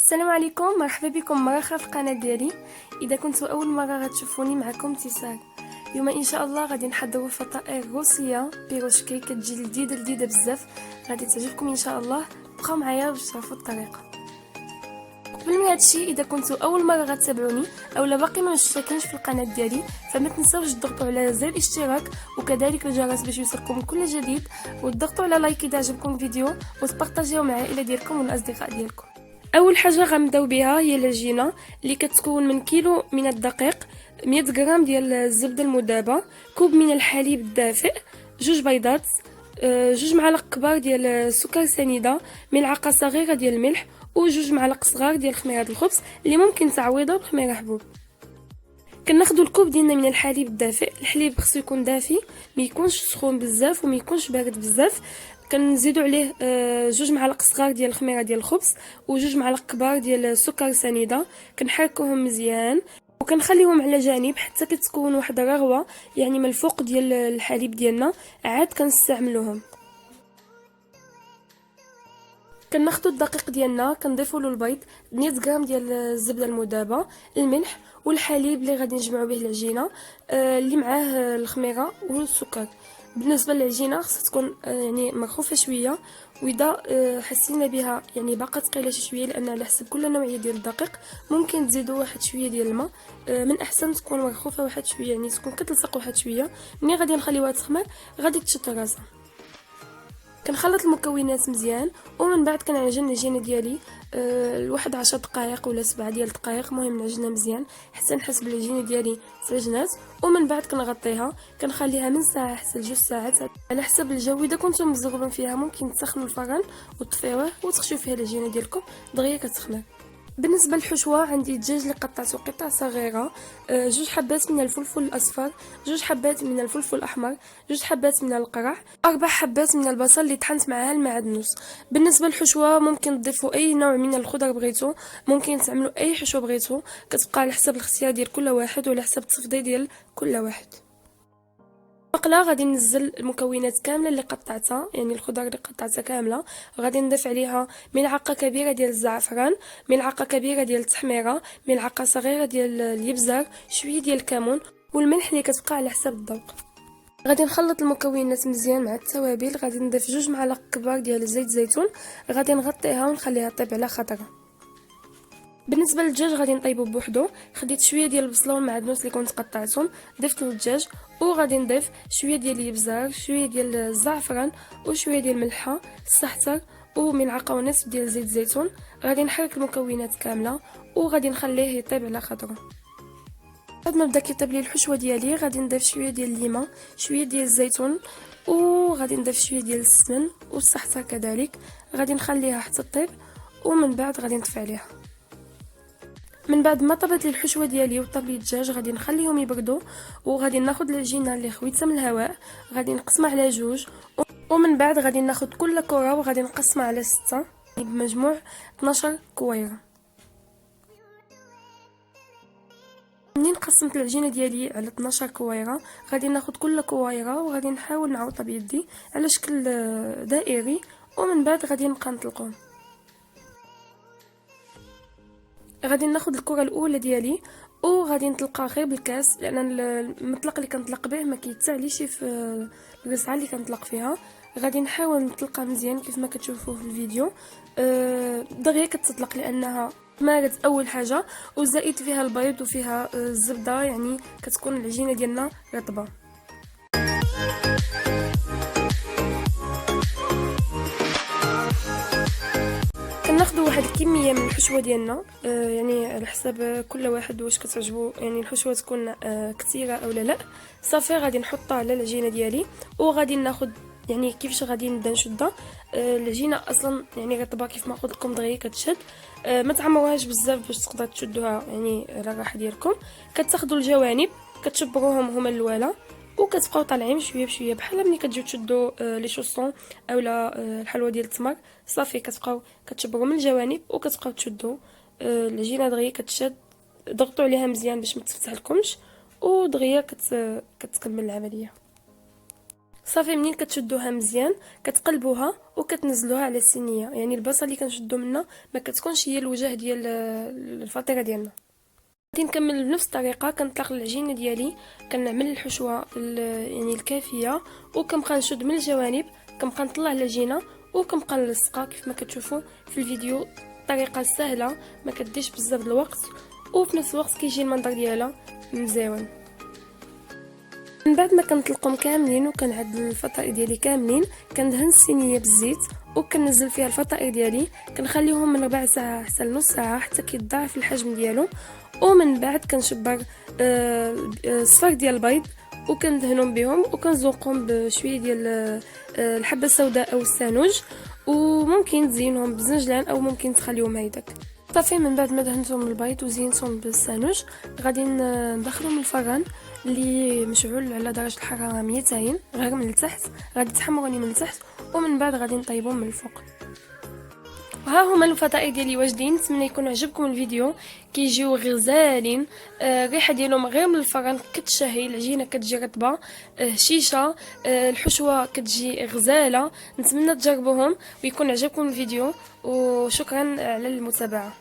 السلام عليكم، مرحبا بكم مره اخرى في القناه ديالي. اذا كنتوا اول مره غتشوفوني، معكم ابتسام. اليوم ان شاء الله غادي نحضروا فطائر روسيه بيروشكي، كتجي لذيذه بزاف، غادي تعجبكم ان شاء الله. بقاو معايا باش تعرفوا الطريقه. قبل من هادشي، اذا كنتوا اول مره غتتابعوني اولا باقي ما مشتركينش في القناه ديالي، فما تنساوش تضغطوا على زر الاشتراك وكذلك الجرس باش يوصلكم كل جديد، وتضغطوا على لايك اذا عجبكم الفيديو، وتبارطاجيوه مع العائله ديالكم والاصدقاء ديالكم. اول حاجه غنبداو بها هي العجينه اللي كتكون من كيلو من الدقيق، 100 غرام ديال الزبده المذابه، كوب من الحليب الدافئ، جوج بيضات، جوج معالق كبار ديال السكر سنيده، ملعقه صغيره ديال الملح، وجوج معالق صغار ديال خميره الخبز اللي ممكن تعويضها بخميره حبوب. كناخدو الكوب ديالنا من الحليب الدافئ. الحليب خصو يكون دافي، ما يكونش سخون بزاف وما يكونش بارد بزاف. كنزيدو عليه جوج معالق صغار ديال الخميره ديال الخبز وجوج معالق كبار ديال السكر سنيده. كنحركوهم مزيان وكنخليهم على جانب حتى كتكون واحد الرغوه، يعني من الفوق ديال الحليب ديالنا، عاد كنستعملوهم. كناخدو الدقيق ديالنا، كنضيفوا له البيض، 100 غرام ديال الزبده المذابه، الملح والحليب اللي غادي نجمعوا به العجينه، اللي معاه الخميره والسكر. بالنسبه للعجينه خصها تكون يعني مرخوفه شويه، واذا حسينا بها يعني باقا ثقيله شي شويه، لان على حسب كل نوعيه ديال الدقيق ممكن تزيدوا واحد شويه ديال الماء. من احسن تكون مرخوفه واحد شويه، يعني تكون كتلصق واحد شويه. ملي غادي نخليوها تخمر غادي تشد راسها. كنخلط المكونات مزيان، ومن بعد كنعجن العجينه ديالي لواحد 10 دقائق ولا 7 ديال الدقائق، المهم نعجنها مزيان حتى نحس بالعجينه ديالي تعجنات. ومن بعد كنغطيها، كنخليها من ساعه حتى لجوج ساعات على حسب الجو. اذا كنتم مزغبين فيها ممكن تسخنوا الفران وتطفيوه وتخشوا فيها العجينه ديالكم دغيا كتخمر. بالنسبه للحشوه، عندي الدجاج اللي قطعته قطع صغيره، جوج حبات من الفلفل الاصفر، جوج حبات من الفلفل الاحمر، جوج حبات من القرع، 4 حبات من البصل اللي طحنت معها المعدنوس. بالنسبه للحشوه ممكن تضيفوا اي نوع من الخضر بغيتو، ممكن تعملوا اي حشوه بغيتو، كتبقى على حسب الاختيار ديال كل واحد وعلى حسب التفضيل ديال كل واحد. المقله غادي ننزل المكونات كامله اللي قطعتها، يعني الخضر اللي قطعتها كامله. غادي نضيف عليها ملعقه كبيره ديال الزعفران، ملعقه كبيره ديال التحميره، ملعقه صغيره ديال الابزار، شويه ديال الكمون، والملح اللي كتبقى على حسب الذوق. غادي نخلط المكونات مزيان مع التوابل. غادي نضيف جوج معالق كبار ديال زيت الزيتون، غادي نغطيها ونخليها طيب على خطره. بالنسبه للدجاج غادي نطيبو بوحدو. خديت شويه ديال البصله والمعدنوس اللي كنت قطعتهم، ضفت له الدجاج، وغادي نضيف شويه ديال الابزار، شويه ديال الزعفران، وشويه ديال الملحه، السحتر، وملعقه ونصف ديال زيت الزيتون. غادي نحرك المكونات كامله وغادي نخليه يطيب على خضره. بعد ما بدا كيطيب لي الحشوه ديالي، غادي نضيف شويه ديال الليمه، شويه ديال الزيتون، وغادي نضيف شويه ديال السمن والسحتر كذلك. غادي نخليها حتى تطيب، ومن بعد غادي نطفي عليها. من بعد ما طابت لي الحشوه ديالي وطاب لي الدجاج، غادي نخليهم يبردوا، وغادي ناخذ العجينه اللي خويتها من الهواء، غادي نقسمها على جوج، ومن بعد غادي ناخذ كل كره وغادي نقسمها على 6، بمجموع 12 كويره. منين قسمت العجينه ديالي على 12 كويره، غادي ناخذ كل كويره وغادي نحاول نعوضها بيدي على شكل دائري، ومن بعد غادي نبقى نطلقهم. غادي ناخذ الكره الاولى ديالي وغادي نطلقها غير بالكاس، لان المطلق اللي كنطلق به ما كيتساليش في الرزعه اللي كنطلق فيها. غادي نحاول نطلقها مزيان كيف ما كتشوفوا في الفيديو. دغيا كتطلق لانها مارت اول حاجه، وزائد فيها البيض وفيها الزبده، يعني كتكون العجينه ديالنا رطبه. كناخدو واحد الكميه من الحشوه ديالنا، يعني على حساب كل واحد واش كتعجبو، يعني الحشوه تكون كثيره او لا. صافي غادي نحطها على العجينه ديالي، وغادي ناخد يعني كيفاش غادي نبدا نشدها. العجينه اصلا يعني رطبه كيف ما قلت لكم دغيا كتشد. ما تعمروهاش بزاف باش تقدروا تشدوها يعني على الراحه ديالكم. كتاخدوا الجوانب كتشبروهم هما الاولى، وكتبقاو طالعين شويه بشويه، بحال ملي كتجيو تشدوا لي شوسون اولا الحلوه ديال التمر. صافي كتبقاو كتشبروا من الجوانب وكتبقاو تشدوا العجينه دغيا كتشد. ضغطوا عليها مزيان باش ما تفتح لكمش، ودغيا كتكمل العمليه. صافي منين كتشدوها مزيان كتقلبوها وكتنزلوها على الصينيه. يعني البلاصه اللي كنشدو منها ما كتكونش هي الوجه ديال الفطيره ديالنا. غادي نكمل بنفس الطريقه. كنطلق العجينه ديالي، كنعمل الحشوه يعني الكافيه، وكنبقى نشد من الجوانب، كنبقى نطلع العجينه وكنبقى نلصقها كيف ما كتشوفوا في الفيديو. طريقه سهله ما كديش بزاف الوقت، وفي نفس الوقت كيجي المنظر ديالها مزيون. من بعد ما كنطلقهم كاملين وكنعدل الفطائر ديالي كاملين، كندهن الصينيه بالزيت وكنزل فيها الفطائر ديالي، كنخليهم من ربع ساعه حتى لنص ساعه حتى كيتضاعف الحجم ديالو. ومن بعد كنشبر صفار ديال البيض وكندهنهم بهم وكنزوقهم بشويه ديال الحبه السوداء او السانوج، وممكن تزينهم بزنجلان او ممكن تخليهم هيداك. صافي من بعد ما دهنتهم البيض وزينتهم بالسانوج، غادي ندخلهم الفران اللي مشعول على درجه الحراره 200 غير من التحت. غادي تحمروني من التحت ومن بعد غادي نطيبهم من الفوق. وها هما الفطائر ديالي واجدين. نتمنى يكون عجبكم الفيديو. كيجيو غزالين، الريحه ديالهم غير من الفران كتشهي، العجينه كتجي رطبه، هشيشه، الحشوه كتجي غزاله. نتمنى تجربوهم ويكون عجبكم الفيديو، وشكرا على المتابعه.